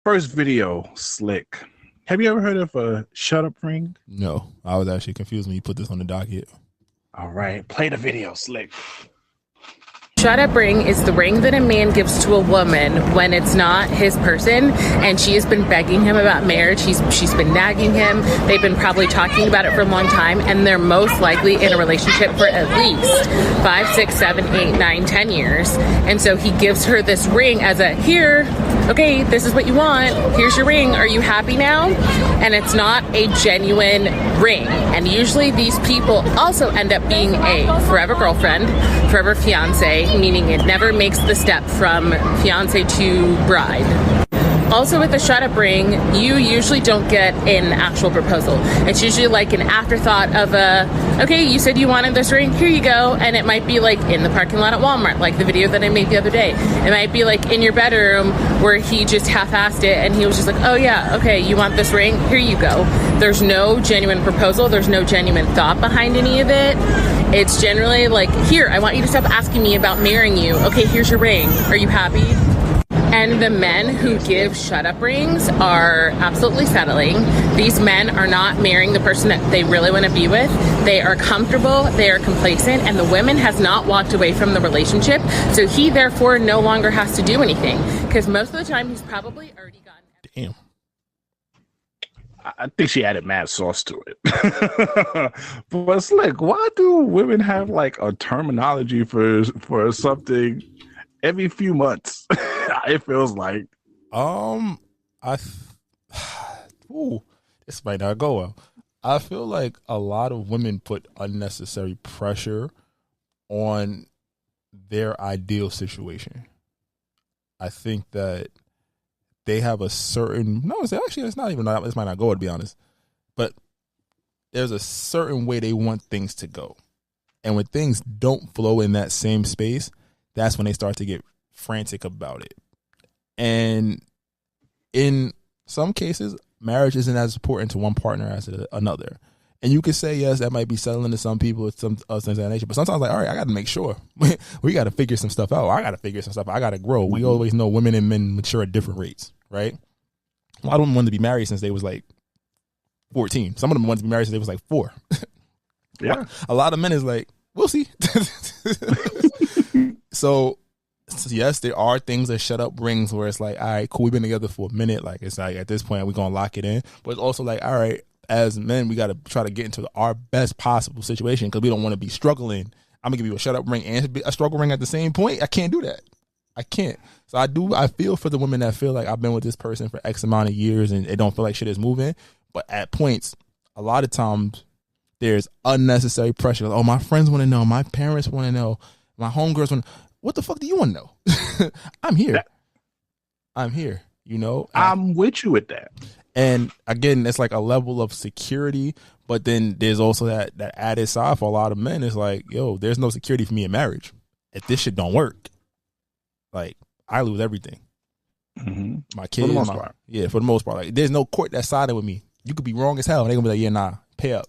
First video, Slick. Have you ever heard of a shut up ring? No, I was actually confused when you put this on the docket. All right, play the video, Slick. Shut up ring is the ring that a man gives to a woman when it's not his person, and she has been begging him about marriage. She's been nagging him. They've been probably talking about it for a long time, and they're most likely in a relationship for at least 5, 6, 7, 8, 9, 10 years. And so he gives her this ring as a here. Okay, this is what you want. Here's your ring. Are you happy now? And it's not a genuine ring. And usually these people also end up being a forever girlfriend, forever fiance, meaning it never makes the step from fiance to bride. Also with the shut up ring, you usually don't get an actual proposal. It's usually like an afterthought of okay, you said you wanted this ring, here you go. And it might be like in the parking lot at Walmart, like the video that I made the other day. It might be like in your bedroom where he just half-assed it and he was just like, oh yeah, okay, you want this ring, here you go. There's no genuine proposal, there's no genuine thought behind any of it. It's generally like, here, I want you to stop asking me about marrying you. Okay, here's your ring, are you happy? And the men who give shut-up rings are absolutely settling. These men are not marrying the person that they really want to be with. They are comfortable, they are complacent, and the woman has not walked away from the relationship, so he therefore no longer has to do anything, because most of the time he's probably already gotten... Damn. I think she added mad sauce to it. But Slick, why do women have like a terminology for something every few months? It feels like. This might not go well. I feel like a lot of women put unnecessary pressure on their ideal situation. I think that they have a certain, it's not even, this might not go, to be honest, but there's a certain way they want things to go. And when things don't flow in that same space, that's when they start to get frantic about it. And in some cases, marriage isn't as important to one partner as another. And you could say, yes, that might be settling to some people, some things of that nature. But sometimes, like, all right, I got to make sure. We got to figure some stuff out. I got to figure some stuff out. I got to grow. We always know women and men mature at different rates, right? A lot of them wanted to be married since they was like 14. Some of them wanted to be married since they was like 4. Yeah. A lot of men is like, we'll see. So yes, there are things that shut up rings where it's like, all right, cool, we've been together for a minute. Like, it's like at this point, we're going to lock it in. But it's also like, all right, as men, we got to try to get into our best possible situation because we don't want to be struggling. I'm going to give you a shut up ring and a struggle ring at the same point. I can't do that. I can't. So I feel for the women that feel like I've been with this person for X amount of years and it don't feel like shit is moving. But at points, a lot of times, there's unnecessary pressure. Like, oh, my friends want to know. My parents want to know. My homegirls want to know. What the fuck do you want to know? I'm here. I'm here, you know? I'm with you with that. And again, it's like a level of security, but then there's also that added side for a lot of men. It's like, yo, there's no security for me in marriage. If this shit don't work, like, I lose everything. Mm-hmm. My kids. For the most part. Yeah, for the most part. Like, there's no court that's siding with me. You could be wrong as hell. And they're going to be like, yeah, nah, pay up.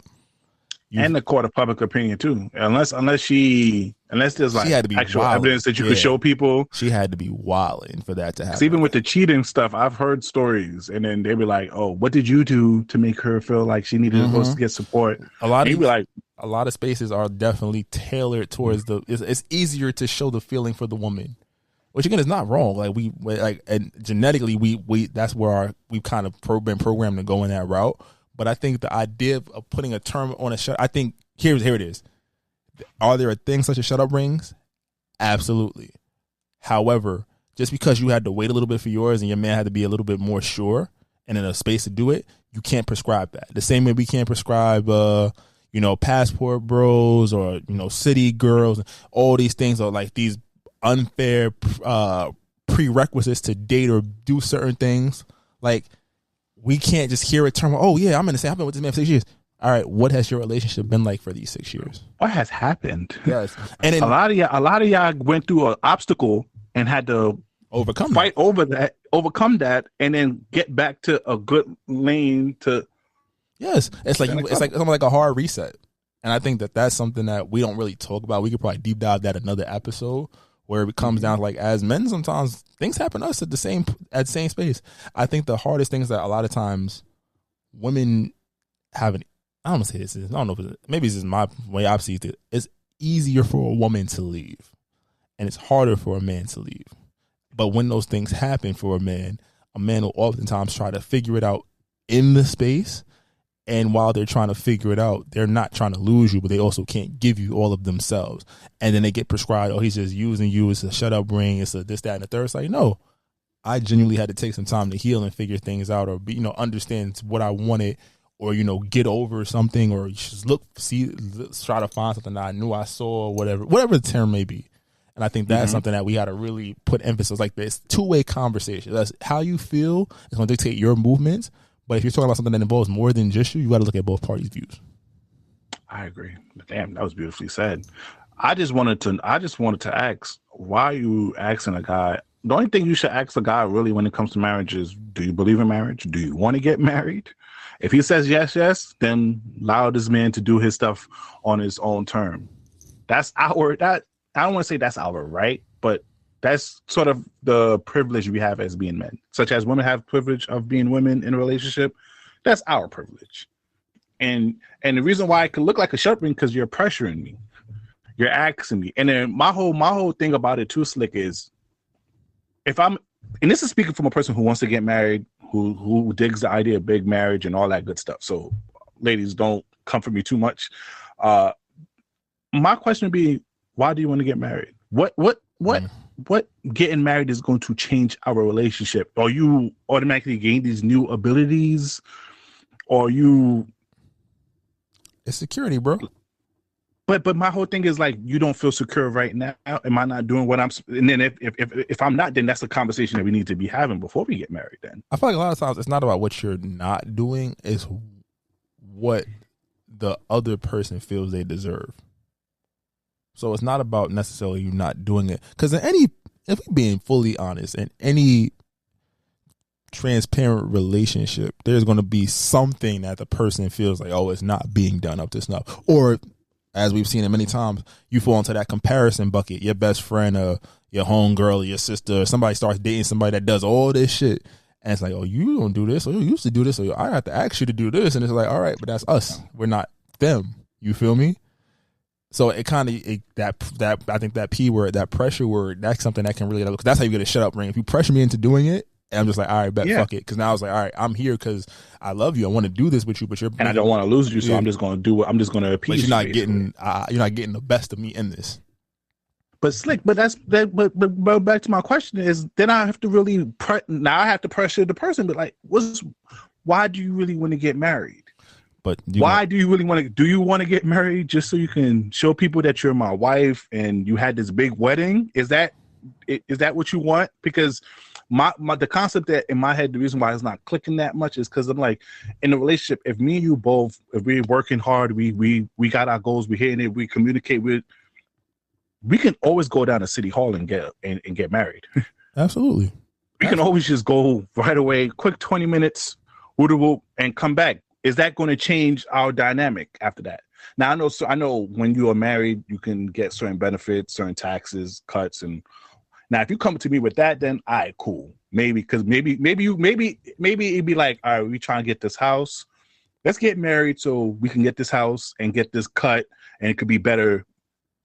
And the court of public opinion too. Unless there's like actual evidence that you could show people. She had to be wilding for that to happen. Even with the cheating stuff, I've heard stories, and then they'd be like, "Oh, what did you do to make her feel like she needed to get support?" A lot of spaces are definitely tailored towards it's easier to show the feeling for the woman, which again is not wrong. Like and genetically we that's where we've kind of been programmed to go in that route. But I think the idea of putting a term on a shut, I think here it is. Are there things such as shut up rings? Absolutely. However, just because you had to wait a little bit for yours and your man had to be a little bit more sure and in a space to do it, you can't prescribe that. The same way we can't prescribe, passport bros or, city girls. All these things are like these unfair prerequisites to date or do certain things. Like, we can't just hear a term. Oh yeah, I've been with this man for 6 years. All right, what has your relationship been like for these 6 years? What has happened? Yes, and a lot of y'all went through an obstacle and had to overcome that, and then get back to a good lane to. Yes, it's like something like a hard reset, and I think that that's something that we don't really talk about. We could probably deep dive that another episode where it comes down to like as men, sometimes things happen to us at the same space. I think the hardest thing is that a lot of times women have an, I don't want to say this, I don't know if it's, maybe this is my way I've seen it. It's easier for a woman to leave and it's harder for a man to leave. But when those things happen for a man will oftentimes try to figure it out in the space. And while they're trying to figure it out, they're not trying to lose you, but they also can't give you all of themselves. And then they get prescribed, oh, he's just using you. It's a shut up ring. It's a this, that, and the third. It's like, no, I genuinely had to take some time to heal and figure things out, or be, understand what I wanted, or, get over something, or just try to find something that I knew I saw, or whatever the term may be. And I think that's something that we got to really put emphasis, like this two-way conversation. That's how you feel. It's going to dictate your movements. But if you're talking about something that involves more than just you got to look at both parties' views. I agree. Damn, that was beautifully said. I just wanted to ask, why are you asking a guy? The only thing you should ask a guy really when it comes to marriage is, do you believe in marriage? Do you want to get married? If he says yes, then allow this man to do his stuff on his own term. I don't want to say that's our right, but that's sort of the privilege we have as being men. Such as women have privilege of being women in a relationship. That's our privilege. And the reason why it could look like a shut ring, because you're pressuring me. You're asking me. And then my whole thing about it too, Slick, is and this is speaking from a person who wants to get married, who digs the idea of big marriage and all that good stuff. So ladies, don't come for me too much. My question would be, why do you want to get married? What getting married is going to change our relationship? Are you automatically gain these new abilities? Or it's security, bro. But my whole thing is like, you don't feel secure right now. Am I not doing what and then if I'm not, then that's a conversation that we need to be having before we get married then. I feel like a lot of times it's not about what you're not doing, it's what the other person feels they deserve. So it's not about necessarily you not doing it. Because if we're being fully honest, in any transparent relationship, there's going to be something that the person feels like, oh, it's not being done up to snuff. Or, as we've seen it many times, you fall into that comparison bucket. Your best friend, your homegirl, or your sister, somebody starts dating somebody that does all this shit. And it's like, oh, you don't do this, or you used to do this, or I have to ask you to do this. And it's like, all right, but that's us. We're not them. You feel me? So it kind of that I think that P word, that pressure word, that's something that can really, because that's how you get a shut up ring. If you pressure me into doing it, and I'm just like, all right, fuck it. Because now I was like, all right, I'm here because I love you. I want to do this with you, but and I don't want to lose you, so I'm just going to do it. I'm just going to appease you. You're not getting the best of me in this. But Slick, but back to my question is, then I have to really now I have to pressure the person. But like, why do you really want to get married? But why do you really want to? Do you want to get married just so you can show people that you're my wife and you had this big wedding? Is that what you want? Because the concept that in my head, the reason why it's not clicking that much is because I'm like, in a relationship, if me and you both, if we're working hard, we got our goals, we're hitting it, we communicate with, we can always go down to City Hall and get married. Absolutely. We can always just go right away, quick 20 minutes, and come back. Is that going to change our dynamic after that? Now I know when you are married, you can get certain benefits, certain taxes, cuts, and now if you come to me with that, then all right, cool. Maybe because maybe it'd be like, all right, we trying to get this house. Let's get married so we can get this house and get this cut, and it could be better.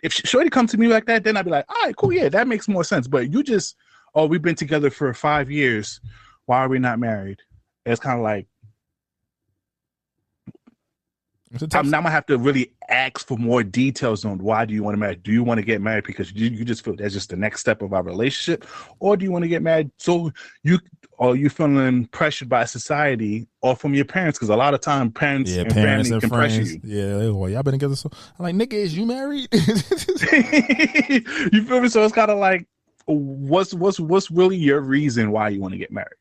If Shorty comes to me like that, then I'd be like, all right, cool, yeah, that makes more sense. But you just, we've been together for 5 years. Why are we not married? It's kind of like, now I'm gonna have to really ask for more details on why do you want to marry? Do you want to get married because you just feel that's just the next step of our relationship, or do you want to get married so you feeling pressured by society or from your parents? Because a lot of time parents and family can pressure you. Yeah, well, y'all been together, so I'm like, nigga, is you married? You feel me? So it's kind of like, what's really your reason why you want to get married?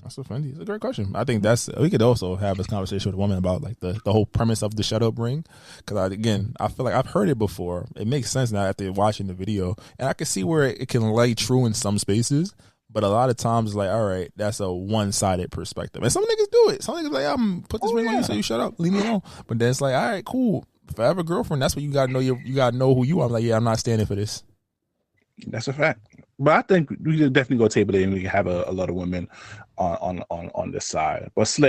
That's funny. It's a great question. I think we could also have this conversation with a woman about like the whole premise of the shut up ring. Because I feel like I've heard it before. It makes sense now after watching the video, and I can see where it can lay true in some spaces. But a lot of times, it's like, all right, that's a one-sided perspective. And some niggas do it. Some niggas like, I'm put this ring on you, so you shut up, leave me alone. But then it's like, all right, cool. If I have a girlfriend, that's what you gotta know. You gotta know who you are. I'm like, yeah, I'm not standing for this. That's a fact. But I think we can definitely go table it and we can have a lot of women on this side. But Slick,